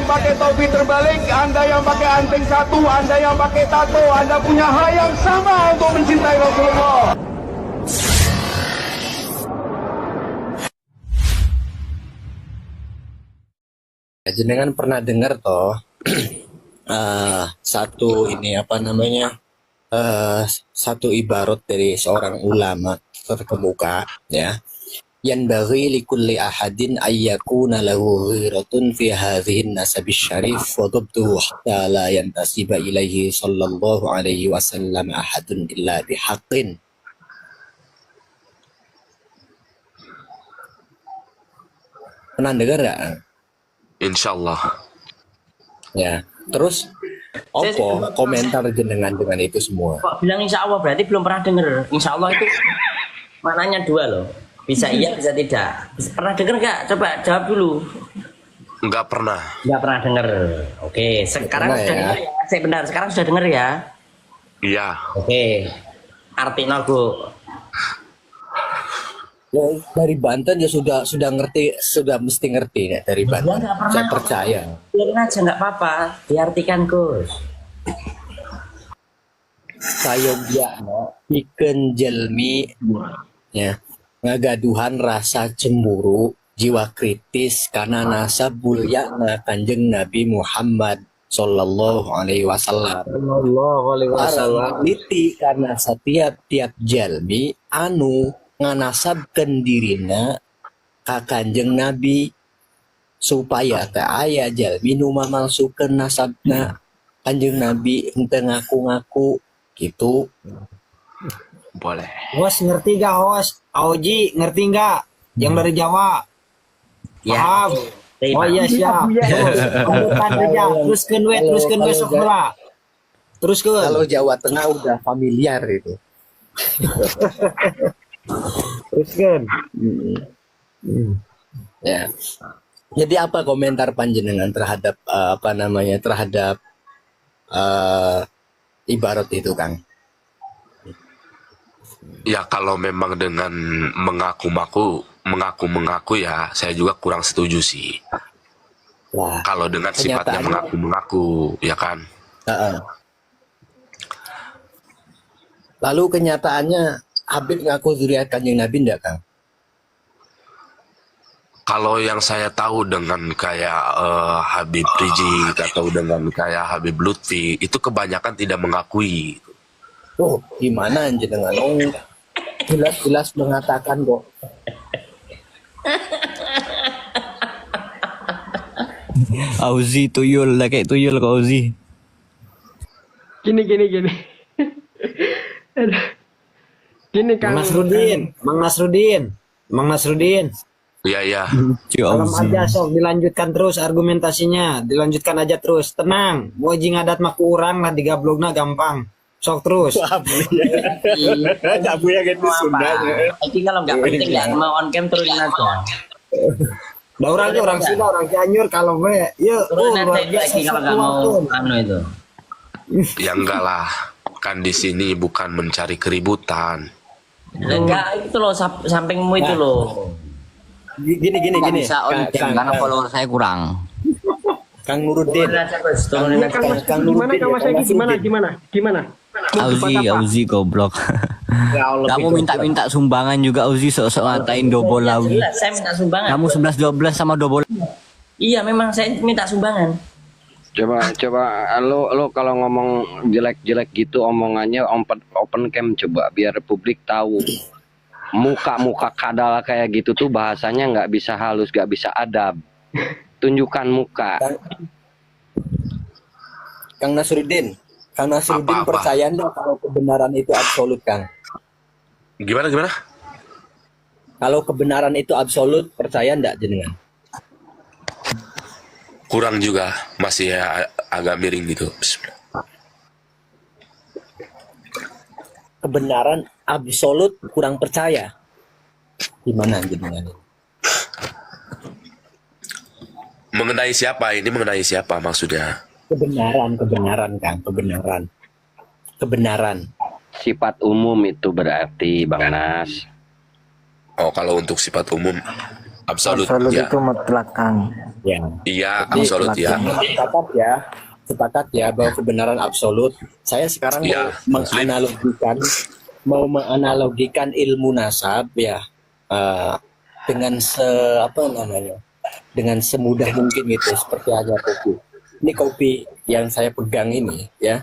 pakai topi terbalik, Anda yang pakai anting satu, Anda yang pakai tato, Anda punya hak yang sama untuk mencintai Rasulullah. Jenengan pernah dengar toh satu ini apa namanya satu ibarat dari seorang ulama terkemuka ya, yang bagi likulli ahadin ayyakuna lahu ghiratun fi hadhihi nasab syarif wa dabtuhu hatta la yantasiba ilaihi sallallahu alaihi wasallam ahadun illa bihaqqin. Pernah dengar nggak? Insyaallah. Ya, terus apa komentar jenengan dengan itu semua? Kok bilang insya Allah berarti belum pernah denger. Insya Allah itu maknanya dua loh. Bisa iya, bisa tidak. Pernah denger nggak? Coba jawab dulu. Enggak pernah. Nggak pernah denger. Oke, sekarang Pernah, sudah ya? denger ya. Saya benar, sekarang sudah denger ya. Iya. Oke. Artinya Bu. Ya, dari Banten ya sudah ngerti, sudah mesti ngerti ya dari Banten. nggak pernah. Saya percaya. Biarin aja nggak apa-apa. Diartikan Gus. Saya bikin jelmi ya ngagaduhan rasa cemburu, jiwa kritis karena nasab mulyana Kanjeng Nabi Muhammad Sallallahu Alaihi Wasallam. Arang liti karena setiap jalmi anu nganasabkeun dirina ka Kanjeng Nabi supaya teu aya jalmi nu mamalsukeun nasabna Kanjeng Nabi henteu ngaku-ngaku gitu. Boleh. Host ngerti gak host? Auji ngerti gak? Yang dari Jawa? Ya. Paham? Oh iya siap. Lanjutkan aja. Teruskan we sok heula. Teruskan. Kalau Jawa Tengah udah familiar itu. Teruskan. Ya. Jadi apa komentar panjenengan terhadap terhadap ibarat itu, Kang? Ya kalau memang dengan mengaku-mengaku ya, saya juga kurang setuju sih. Wah, Kalau dengan sifatnya kenyataannya- mengaku-mengaku, ya kan. Lalu kenyataannya Habib ngaku zuriat Kanjeng Nabi enggak, Kang? Kalau yang saya tahu dengan kayak Habib Rizik atau dengan kayak Habib Lutfi, itu kebanyakan tidak mengakui. Oh, gimana jenengan? Oh, jelas-jelas mengatakan kok. Auzi tuyul lah kayak tuyul kok Auzi. Gini. Aduh. Gini Kang. Mang Nasrudin. Iya. Cuy Malam Auzi. aja sok dilanjutkan terus argumentasinya. Dilanjutkan aja terus. Tenang. Mau jing adat mah ku urang lah digablogna gampang. Sok terus. Kamu yang itu Sundanya. Ini kalau nggak penting ya mau on cam turunin aja. Da orang Sunda, orang Cianjur kalau we. Yuk, Turunin luar aja biasa lagi kalau nggak mau anu itu. Ya enggak lah. Kan di sini bukan mencari keributan. Enggak itu loh sampingmu itu loh. Gini. Bisa on cam karena follower saya kurang. Kang Nuruddin. Turunin aja Gus, turunin Ini aja. Kang gimana Kang Mas Egi gimana? Mau debat apa? Auzi goblok. Kamu minta sumbangan juga Auzi sok-sok ngatain Dobolawi. Jelas, saya minta sumbangan. Kamu 11-12 sama Dobol. Iya memang saya minta sumbangan. Coba lo kalau ngomong jelek-jelek gitu omongannya open cam coba biar publik tahu. Muka kadal kayak gitu tuh bahasanya nggak bisa halus, nggak bisa adab. Tunjukkan muka. Kang Nasruddin Apa-apa? percaya enggak kalau kebenaran itu absolut, Kang? Gimana? Kalau kebenaran itu absolut, percaya enggak jenengan? Kurang juga, masih ya, agak miring gitu. Bismillah. Kebenaran absolut kurang percaya. Gimana jenengan? Mengenai siapa? Ini mengenai siapa maksudnya? Kebenaran, Kang, kebenaran. Sifat umum itu berarti Bang Nas. Oh, kalau untuk sifat umum, Absolut, Absolut ya. itu mutlak, Kang. Ya. Iya, Jadi, absolut ya. Sepakat ya bahwa kebenaran absolut. Saya sekarang Ya, Muslim. menganalogikan ilmu nasab ya dengan dengan semudah mungkin gitu seperti halnya kopi. Ini kopi yang saya pegang ini ya.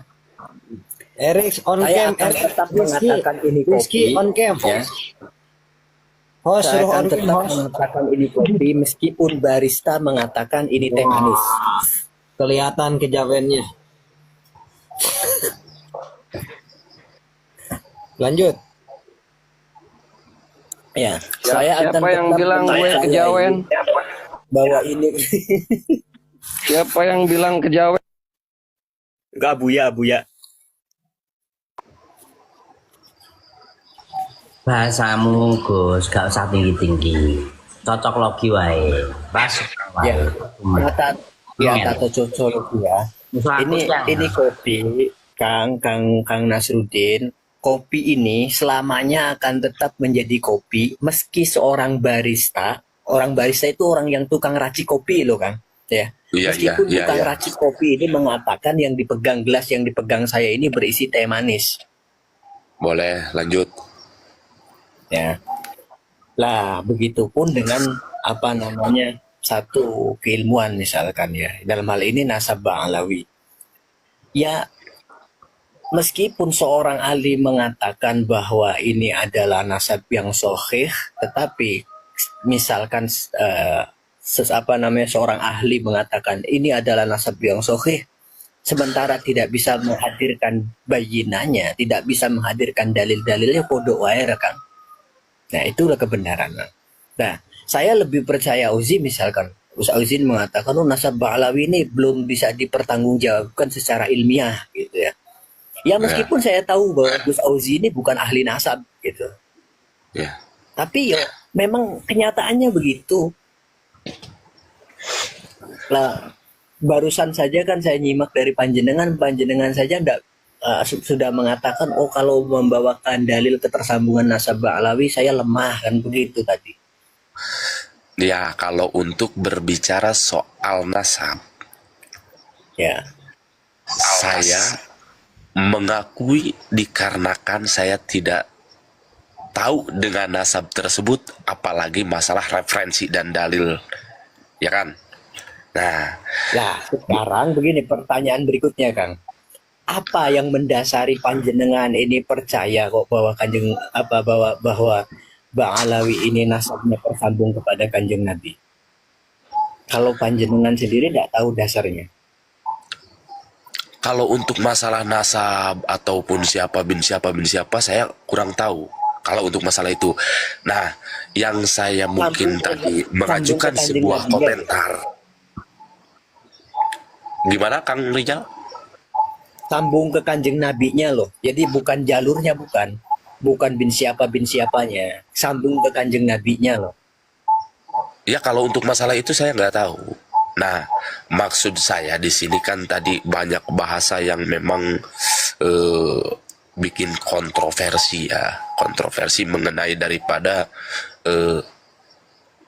Erik on Saya cam, akan Erik tetap mengatakan ini Rizky kopi on cam. ya. Host Saya suruh akan on cam, tetap host. mengatakan ini kopi meskipun barista mengatakan ini teh manis. Kelihatan kejawennya. Lanjut. Ya, saya akan Siapa yang tetap bilang gue mempercayai kejawen? bahwa ini Siapa yang bilang kejawen? enggak Buya. Bahasamu Gus gak usah tinggi-tinggi, cocok logi wae pas Ya, wae. tato cocok ya. Ini kopi Kang Nasruddin. Kopi ini selamanya akan tetap menjadi kopi meski seorang barista. Orang barista itu orang yang tukang racik kopi loh, Kang. Ya. Iya, Meskipun iya, tukang iya. racik kopi ini mengatakan yang dipegang gelas yang dipegang saya ini berisi teh manis. Boleh lanjut. Ya. Lah, begitupun dengan satu keilmuan misalkan ya. Dalam hal ini nasab Ba'alawi. Ya, meskipun seorang ahli mengatakan bahwa ini adalah nasab yang sahih, tetapi misalkan seorang ahli mengatakan ini adalah nasab yang sahih, sementara tidak bisa menghadirkan bayinanya, tidak bisa menghadirkan dalil-dalilnya, bodoh wae Kang. Nah, itulah kebenaran. Nah, saya lebih percaya Uzi misalkan Gus Auzin mengatakan nasab Ba'alawi ini belum bisa dipertanggungjawabkan secara ilmiah gitu ya. Ya meskipun saya tahu bahwa Gus Auzi ini bukan ahli nasab gitu. Ya. Tapi ya memang kenyataannya begitu. Lah barusan saja kan saya nyimak dari panjenengan saja sudah mengatakan kalau membawakan dalil ketersambungan nasab Ba'alawi saya lemah kan begitu tadi. Ya, kalau untuk berbicara soal nasab, Ya. saya mengakui dikarenakan saya tidak tahu dengan nasab tersebut, apalagi masalah referensi dan dalil, ya kan? Nah, Sekarang begini pertanyaan berikutnya, Kang. Apa yang mendasari panjenengan ini percaya kok bahwa bahwa Ba'alawi ini nasabnya tersambung kepada Kanjeng Nabi? Kalau panjenengan sendiri tidak tahu dasarnya. kalau untuk masalah nasab ataupun siapa bin siapa, saya kurang tahu. Kalau untuk masalah itu, nah, yang saya mungkin tadi mengajukan sebuah komentar. Gimana, Kang Rijal? Sambung ke Kanjeng Nabinya loh. Jadi bukan jalurnya bukan bin siapanya. Sambung ke Kanjeng Nabinya loh. Ya, kalau untuk masalah itu saya nggak tahu. Nah, maksud saya di sini kan tadi banyak bahasa yang memang bikin kontroversi ya. Kontroversi mengenai daripada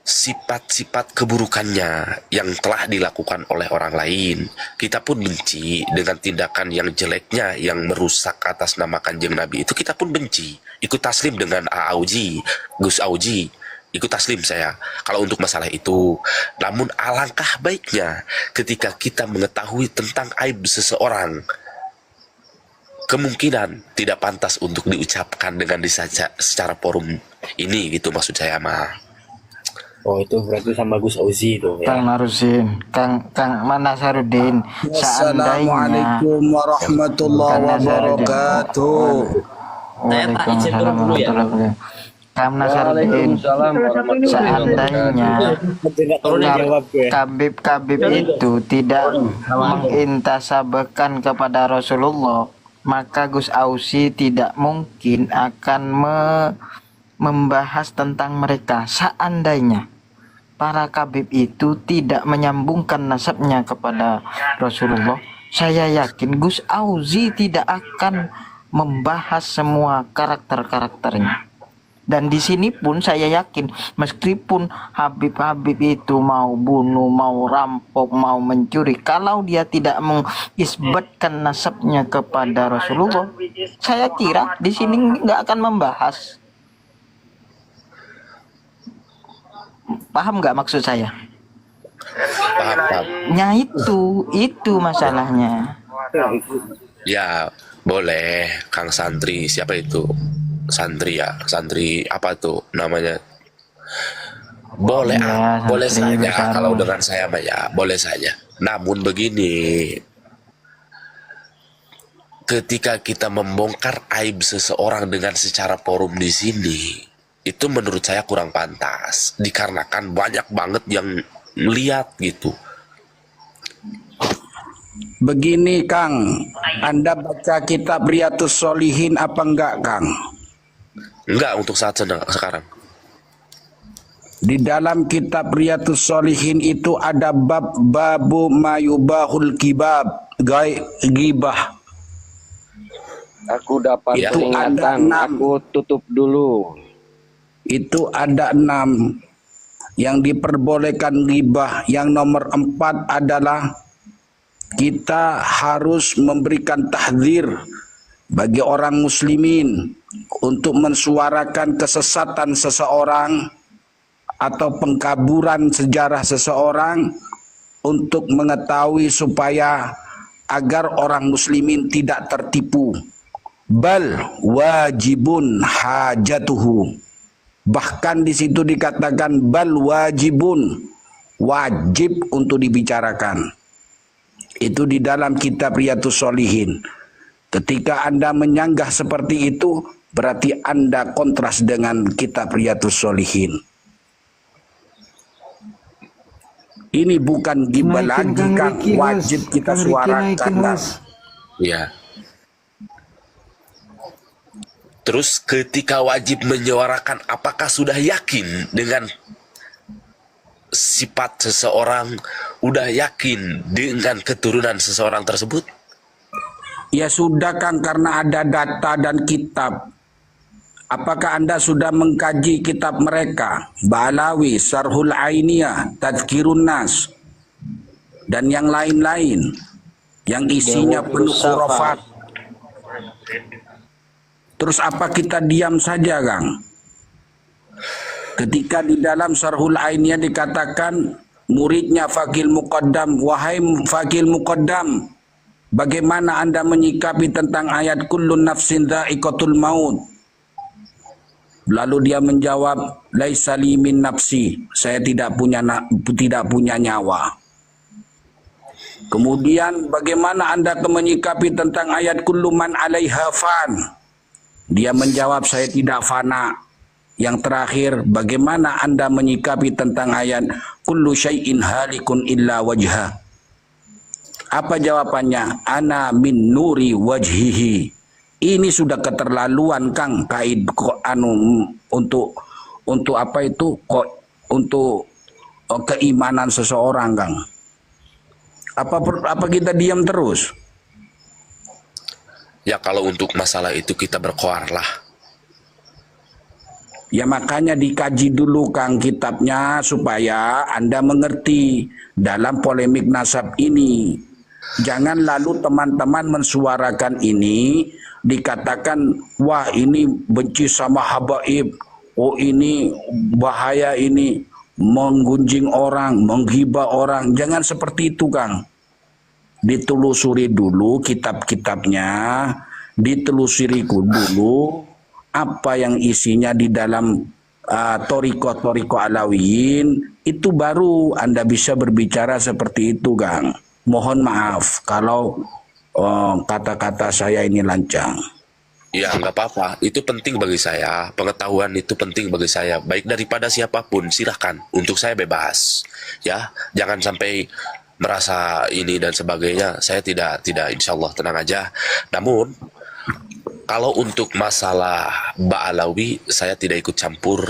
sifat-sifat keburukannya yang telah dilakukan oleh orang lain. Kita pun benci dengan tindakan yang jeleknya yang merusak atas nama Kanjeng Nabi itu, kita pun benci. Ikut taslim dengan Gus Auji, ikut taslim saya kalau untuk masalah itu. Namun alangkah baiknya ketika kita mengetahui tentang aib seseorang, kemungkinan tidak pantas untuk diucapkan dengan disaja secara forum ini, gitu maksud saya mah. Oh, itu berarti sama Gus Auzi itu ya. Kang Narusin, Kang Nasarudin, seandainya Assalamualaikum warahmatullahi wabarakatuh. Saya tak izin turun dulu ya. Kang Nasarudin, seandainya Kabib itu tidak mengintasabakan kepada Rasulullah, maka Gus Ausi tidak mungkin akan membahas tentang mereka. Seandainya para kabib itu tidak menyambungkan nasabnya kepada Rasulullah, saya yakin Gus Auzi tidak akan membahas semua karakter-karakternya. Dan di sini pun saya yakin meskipun Habib-Habib itu mau bunuh, mau rampok, mau mencuri, kalau dia tidak mengisbatkan nasabnya kepada Rasulullah, saya kira di sini nggak akan membahas. Paham nggak maksud saya? Paham. Nah itu masalahnya. Ya, boleh Kang Santri, siapa itu? Santri ya, santri apa tuh namanya? Boleh, Ya, boleh santri saja besar. kalau dengan saya mah ya, boleh saja. Namun begini, ketika kita membongkar aib seseorang dengan secara forum di sini, itu menurut saya kurang pantas, dikarenakan banyak banget yang lihat gitu. Begini Kang, Anda baca kitab Riyadhus Shalihin apa enggak Kang? Enggak untuk saat sekarang. Di dalam kitab Riyadhus Shalihin itu ada babu mayubahul gibah. Aku dapat Ya. peringatan, Ada 6. aku tutup dulu. Itu ada 6 yang diperbolehkan ghibah. Yang nomor 4 adalah kita harus memberikan tahdzir bagi orang muslimin untuk mensuarakan kesesatan seseorang atau pengkaburan sejarah seseorang untuk mengetahui supaya agar orang muslimin tidak tertipu. Bal wajibun hajatuhu. Bahkan di situ dikatakan bal wajibun, wajib untuk dibicarakan. Itu di dalam kitab Riyadhus Shalihin. Ketika Anda menyanggah seperti itu, berarti Anda kontras dengan kitab Riyadhus Shalihin. Ini bukan ghibah lagi Kang, wajib kita suarakan Kang. Ya. Terus ketika wajib menyuarakan, apakah sudah yakin dengan sifat seseorang, udah yakin dengan keturunan seseorang tersebut? Ya sudah Kang, karena ada data dan kitab. Apakah Anda sudah mengkaji kitab mereka? Ba'alawi, Syarhul Ainiyah, Tadhkirun Nas, dan yang lain-lain yang isinya penuh khurafat. Terus apa kita diam saja Kang? Ketika di dalam Syarhul Ainiyah dikatakan muridnya Faqih Muqaddam, wahai Faqih Muqaddam, bagaimana Anda menyikapi tentang ayat kullun nafsin dha'iqatul maut? Lalu dia menjawab, laisa li min nafsi, saya tidak punya nyawa. Kemudian bagaimana Anda menyikapi tentang ayat kullu man 'alaiha fan? Dia menjawab, saya tidak fana. Yang terakhir, bagaimana Anda menyikapi tentang ayat kullu syai'in halikun illa wajha? Apa jawabannya? Ana min nuri wajhihi. Ini sudah keterlaluan Kang, kait kok untuk apa itu kok untuk keimanan seseorang Kang. Apa kita diam terus? Ya kalau untuk masalah itu kita berkoarlah. Ya makanya dikaji dulu Kang kitabnya supaya Anda mengerti dalam polemik nasab ini. Jangan lalu teman-teman mensuarakan ini, dikatakan wah ini benci sama habaib, oh ini bahaya, ini menggunjing orang, menghibah orang. Jangan seperti itu Kang. Ditelusuri dulu kitab-kitabnya, ditelusuri dulu apa yang isinya di dalam toriko alawiyin, itu baru Anda bisa berbicara seperti itu Kang. Mohon maaf kalau kata-kata saya ini lancang. Ya nggak apa-apa, itu penting bagi saya, pengetahuan itu penting bagi saya, baik daripada siapapun, silahkan, untuk saya bebas, ya, jangan sampai merasa ini dan sebagainya, saya tidak, insya Allah tenang aja. Namun, kalau untuk masalah Ba'alawi, saya tidak ikut campur,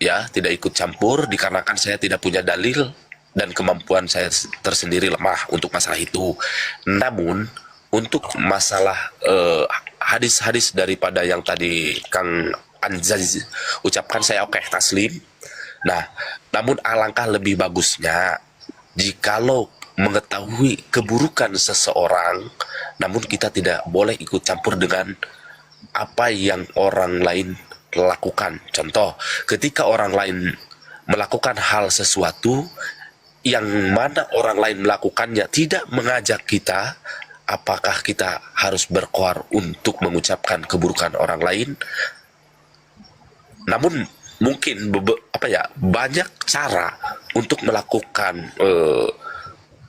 ya, tidak ikut campur, dikarenakan saya tidak punya dalil, dan kemampuan saya tersendiri lemah untuk masalah itu. Namun, untuk masalah hadis-hadis daripada yang tadi Kang anjaz, ucapkan saya oke, taslim. Nah, namun alangkah lebih bagusnya jikalau mengetahui keburukan seseorang, namun kita tidak boleh ikut campur dengan apa yang orang lain lakukan. Contoh, ketika orang lain melakukan hal sesuatu yang mana orang lain melakukannya tidak mengajak kita, apakah kita harus berkoar untuk mengucapkan keburukan orang lain? Namun mungkin banyak cara untuk melakukan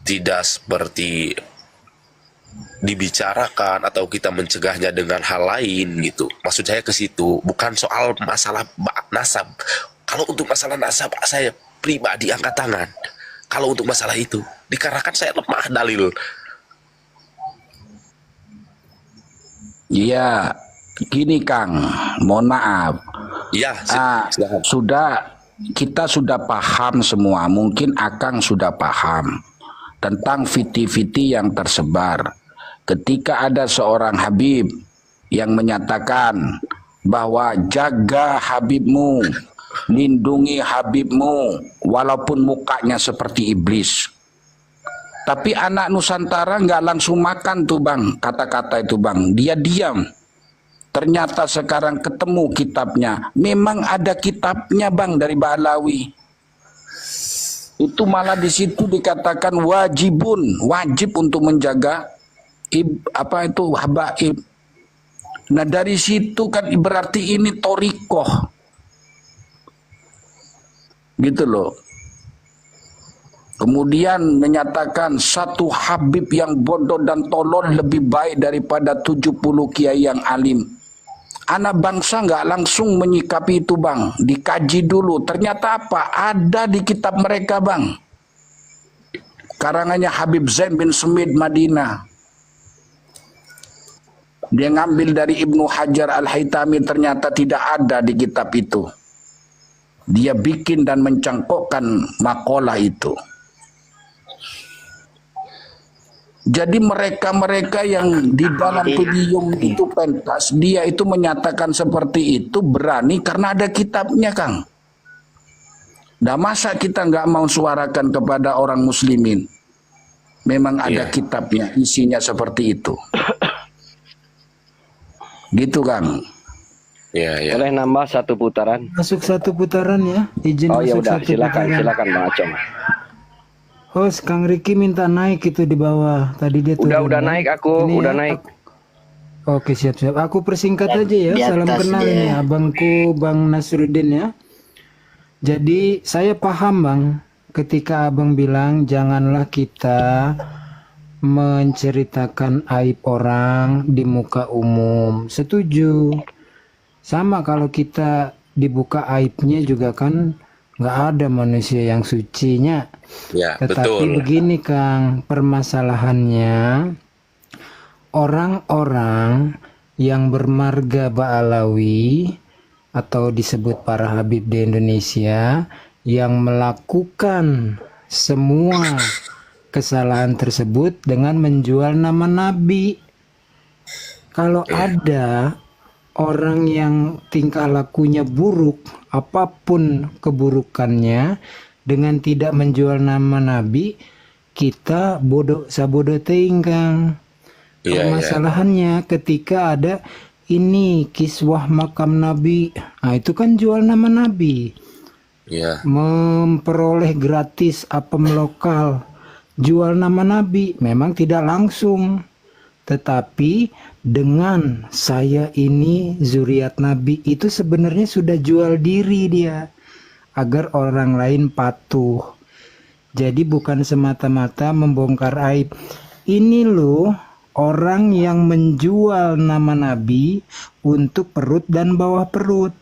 tidak seperti dibicarakan atau kita mencegahnya dengan hal lain gitu. Maksud saya ke situ, bukan soal masalah nasab. Kalau untuk masalah nasab saya pribadi angkat tangan. Kalau untuk masalah itu, dikarenakan saya lemah dalil. Iya, gini Kang, mohon maaf. Ya, Kita sudah paham semua, mungkin Akang sudah paham tentang fiti-fiti yang tersebar. Ketika ada seorang Habib yang menyatakan bahwa jaga Habibmu, lindungi Habibmu, walaupun mukanya seperti iblis. Tapi anak Nusantara nggak langsung makan tuh Bang, kata-kata itu Bang. Dia diam. Ternyata sekarang ketemu kitabnya. Memang ada kitabnya Bang dari Ba'alawi. Itu malah di situ dikatakan wajib untuk menjaga habaib. Nah dari situ kan berarti ini torikoh. Gitu loh. Kemudian menyatakan satu Habib yang bodoh dan tolol lebih baik daripada 70 kiai yang alim. Anak bangsa nggak langsung menyikapi itu Bang. Dikaji dulu. Ternyata apa? Ada di kitab mereka Bang. Karangannya Habib Zain bin Sumit Madinah. Dia ngambil dari Ibnu Hajar Al-Haytami, ternyata tidak ada di kitab itu. Dia bikin dan mencangkokkan makalah itu. Jadi mereka-mereka yang di dalam pedium itu pentas, dia itu menyatakan seperti itu berani karena ada kitabnya Kang. Nah masa kita nggak mau suarakan kepada orang muslimin? Memang ada kitabnya, isinya seperti itu. Gitu Kang. Iya. Boleh nambah satu putaran? Masuk satu putaran ya. Izin Oh ya masuk udah, satu silakan putaran. Bang Acong. Host Kang Riki minta naik itu di bawah. Tadi dia turun. Udah naik aku, Ini udah ya, naik. Oke siap. Aku persingkat aja ya. Di Salam atas kenal dia. ini abangku Bang Nasruddin ya. Jadi saya paham Bang ketika abang bilang janganlah kita menceritakan aib orang di muka umum. Setuju. Sama kalau kita dibuka aibnya juga kan nggak ada manusia yang sucinya. Ya, Tetapi betul. begini Kang, permasalahannya orang-orang yang bermarga Ba'alawi atau disebut para Habib di Indonesia yang melakukan semua kesalahan tersebut dengan menjual nama Nabi. Kalau ada orang yang tingkah lakunya buruk, apapun keburukannya, dengan tidak menjual nama Nabi, kita bodoh sabodo teing Kang. Permasalahannya ketika ada ini kiswah makam Nabi, nah itu kan jual nama Nabi. Iya. Memperoleh gratis apem lokal, jual nama Nabi, memang tidak langsung. Tetapi dengan saya ini zuriat Nabi itu sebenarnya sudah jual diri dia agar orang lain patuh. Jadi bukan semata-mata membongkar aib. Ini loh orang yang menjual nama Nabi untuk perut dan bawah perut.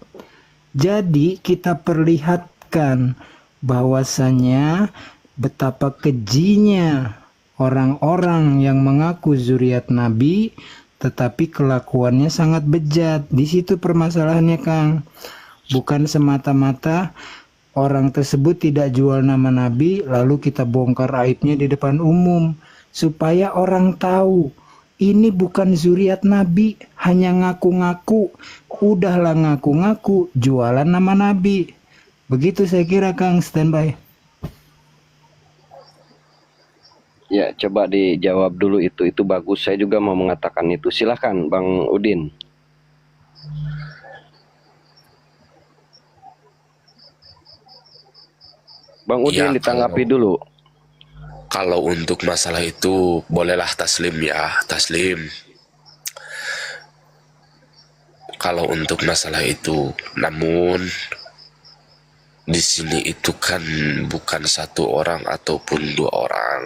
Jadi kita perlihatkan bahwasanya betapa kejinya orang-orang yang mengaku zuriat Nabi tetapi kelakuannya sangat bejat. Di situ permasalahannya Kang. Bukan semata-mata orang tersebut tidak jual nama Nabi lalu kita bongkar aibnya di depan umum supaya orang tahu ini bukan zuriat Nabi, hanya ngaku-ngaku. udahlah ngaku-ngaku jualan nama Nabi. Begitu saya kira Kang, standby. Ya, coba dijawab dulu itu. Itu bagus. Saya juga mau mengatakan itu. Silahkan Bang Udin. Bang Udin Ya, ditanggapi dulu. Kalau untuk masalah itu bolehlah taslim ya, taslim. Kalau untuk masalah itu, namun di sini itu kan bukan satu orang ataupun dua orang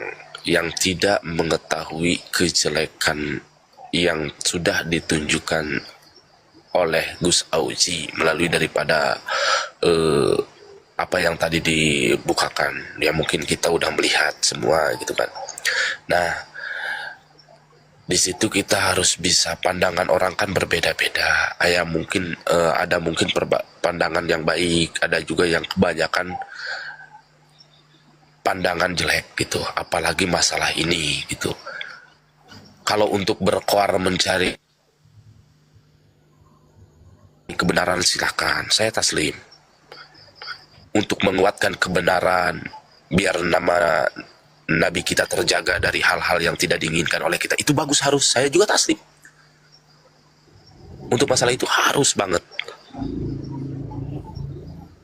yang tidak mengetahui kejelekan yang sudah ditunjukkan oleh Gus Auzi melalui daripada apa yang tadi dibukakan. Ya mungkin kita udah melihat semua gitu kan. Nah, di situ kita harus bisa, pandangan orang kan berbeda-beda. Ada mungkin pandangan yang baik, ada juga yang kebanyakan pandangan jelek gitu, apalagi masalah ini gitu. Kalau untuk berkoar mencari kebenaran silakan, saya taslim. Untuk menguatkan kebenaran, biar nama Nabi kita terjaga dari hal-hal yang tidak diinginkan oleh kita, itu bagus, harus, saya juga taslim. Untuk masalah itu harus banget.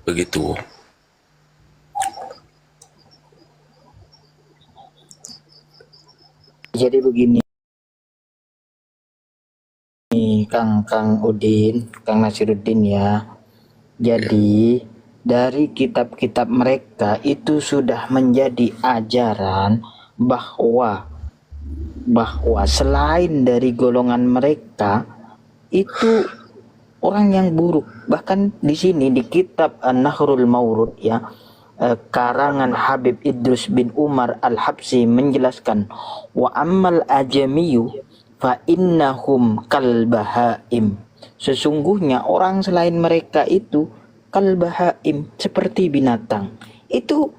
Begitu. Jadi begini, Kang Udin, Kang Nasiruddin ya. Jadi dari kitab-kitab mereka itu sudah menjadi ajaran bahwa selain dari golongan mereka itu orang yang buruk. Bahkan di sini di kitab An-Nahrul Maurud ya, karangan Habib Idrus bin Umar Al-Habsyi menjelaskan, wa ammal ajamiyu fa innahum kal bahaim. Sesungguhnya orang selain mereka itu kal bahaim, seperti binatang. Itu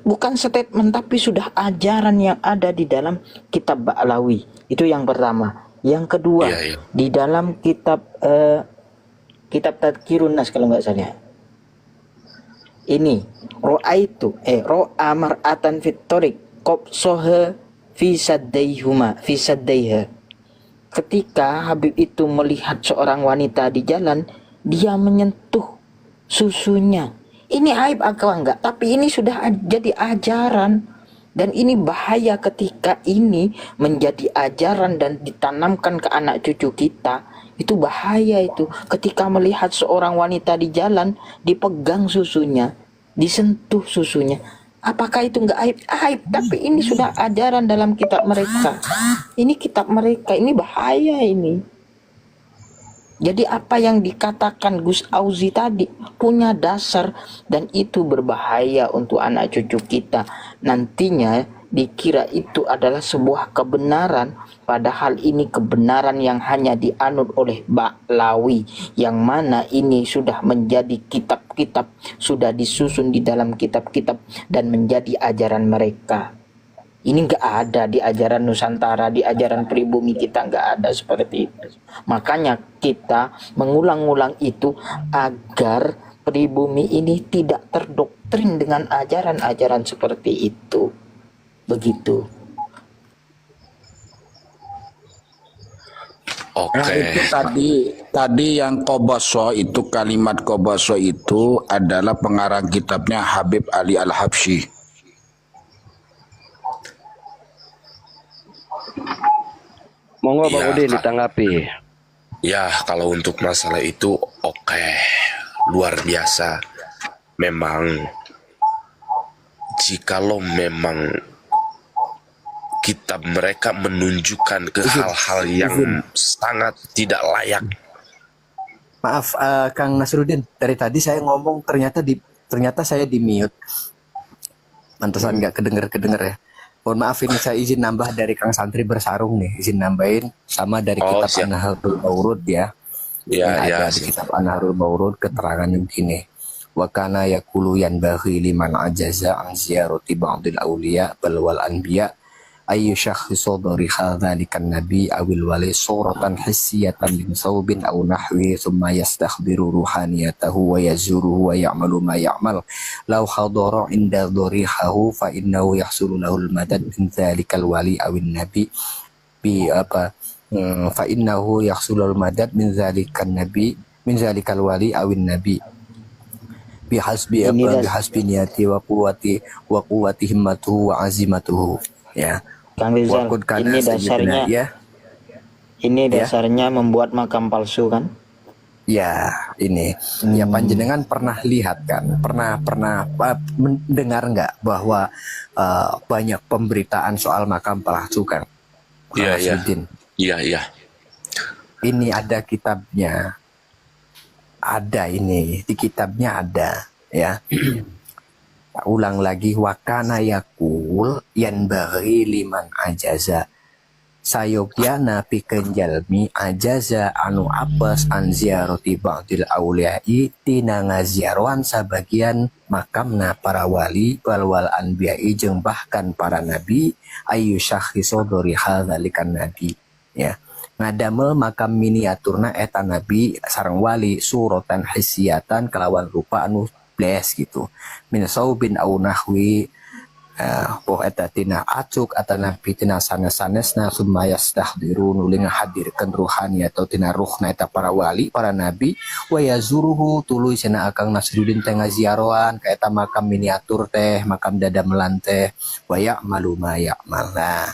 bukan statement tapi sudah ajaran yang ada di dalam kitab Ba'lawi. Itu yang pertama. Yang kedua, di dalam kitab Tadhkirun Nas kalau nggak salah. Ini ro'a mar'atan fit tariq qabsaha fi saddaiha. Ketika Habib itu melihat seorang wanita di jalan, dia menyentuh susunya. Ini aib atau enggak? Tapi ini sudah jadi ajaran, dan ini bahaya ketika ini menjadi ajaran dan ditanamkan ke anak cucu kita. Itu bahaya itu. Ketika melihat seorang wanita di jalan, dipegang susunya, disentuh susunya. Apakah itu enggak aib? Aib, tapi ini sudah ajaran dalam kitab mereka. Ini kitab mereka, ini bahaya ini. Jadi apa yang dikatakan Gus Auzi tadi punya dasar, dan itu berbahaya untuk anak cucu kita. Nantinya dikira itu adalah sebuah kebenaran, padahal ini kebenaran yang hanya dianut oleh Ba'lawi, yang mana ini sudah menjadi kitab-kitab, sudah disusun di dalam kitab-kitab dan menjadi ajaran mereka. Ini nggak ada di ajaran Nusantara, di ajaran pribumi kita nggak ada seperti itu. Makanya kita mengulang-ulang itu agar pribumi ini tidak terdoktrin dengan ajaran-ajaran seperti itu. Begitu. Oke. Nah, itu tadi yang Qoboso itu, kalimat Qoboso itu adalah pengarang kitabnya Habib Ali Al-Habsyi. Monggo Bang Iya, Udin Kak. ditanggapi. Ya, kalau untuk masalah itu oke, luar biasa. Memang jikalau memang kitab mereka menunjukkan ke hal-hal yang sangat tidak layak. Maaf, Kang Nasruddin, dari tadi saya ngomong ternyata saya di mute. Mantesan nggak kedenger ya. Mohon maaf, ini saya izin nambah dari Kang Santri Bersarung nih, izin nambahin sama dari Oh, kitab siap. An-Nahrul Maurud ya. Ya, Ini ada di siap. kitab An-Nahrul Maurud keterangan yang gini. Wa kana yaqulu yanbaghi liman ajaza an ziyarati ba'dil awliya bal wal anbiya أي شخص ضرح ذلك النبي أو الولي صورة حسية من ثوب أو نحوه ثم يستخبر روحانيته ويزوره ويعمل ما يعمل لو حضر عند ضريحه فإنه يحصل له المدد من ذلك الولي أو النبي فإنه يحصل المدد من ذلك النبي من ذلك الولي أو النبي بحسب نيته وقوة همته وعزيمته ya. Kang Rizal, Waktu kana ini sayyidina, dasarnya ya. ini dasarnya membuat makam palsu kan? Ya, ini. Ya panjenengan pernah lihat kan? Pernah mendengar nggak bahwa banyak pemberitaan soal makam palsu kan? Iya, iya. Nasruddin? Iya, iya. Ini ada kitabnya. Ada ini, di kitabnya ada, ya. Ulang lagi, wakana yakul yan bagi liman ajaza sayogyana pikeun jalmi ajaza anu apes an ziarati ba'dil auliyai tina ngaziarwan sabagian makamna para wali wal anbiya'i jeung bahkan para nabi ayu syakhiso dori hadzalikan nabi, ya. Ngadamel makam miniaturna eta nabi sareng wali suratan hisiatan kelawan rupa anu bles gitu min saubin au nahwi poh eta tina acuk atana tina sanes-sanesna sumaya stahdiru nuling hadirkeun ruhani atau tina ruhna eta para wali para nabi wa yazuruhu tuluy cenah Akang Nasruddin teh ngaziaroan ka eta makam miniatur teh makam dadamelan teh wa ya'malu ma ya'mal. Nah,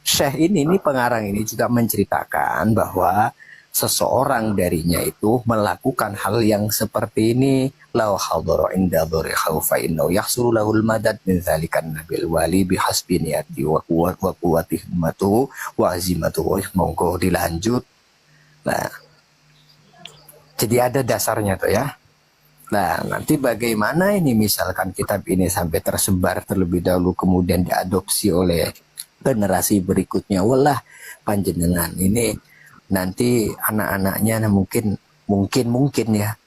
Syekh ini pengarang ini juga menceritakan bahwa seseorang darinya itu melakukan hal yang seperti ini law hadara inda dharihu fa innahu yahsulu lahul madad min dzalikan nabil wali bihasbi niyati wa quwwati himmatu wa azimatu. Monggo dilanjut. Nah, jadi ada dasarnya tuh ya. Nah, nanti bagaimana ini misalkan kitab ini sampai tersebar terlebih dahulu kemudian diadopsi oleh generasi berikutnya, walah panjenengan ini nanti anak-anaknya mungkin ya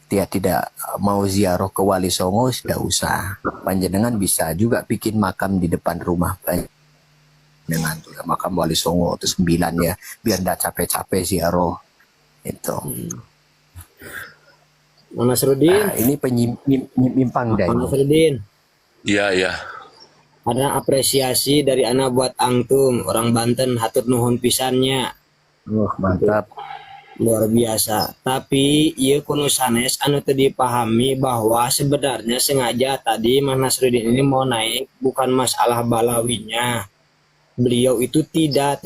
dia tidak mau ziarah ke Wali Songo, tidak usah. Panjenengan bisa juga bikin makam di depan rumah panjenengan tuh, makam Wali Songo itu 9 ya, biar tidak capek-capek ziarah itu. Mas Nasruddin. Nah, ini penyimpang daya. Mas Nasruddin. Iya, iya. Ada apresiasi dari anak buat antum, orang Banten, hatur nuhun pisannya. Mantap. Luar biasa. Tapi ieu kuno sanes anu teu dipahami bahwa sebenarnya sengaja tadi Mas Nasruddin ini mau naik bukan masalah balawinya. Beliau itu tidak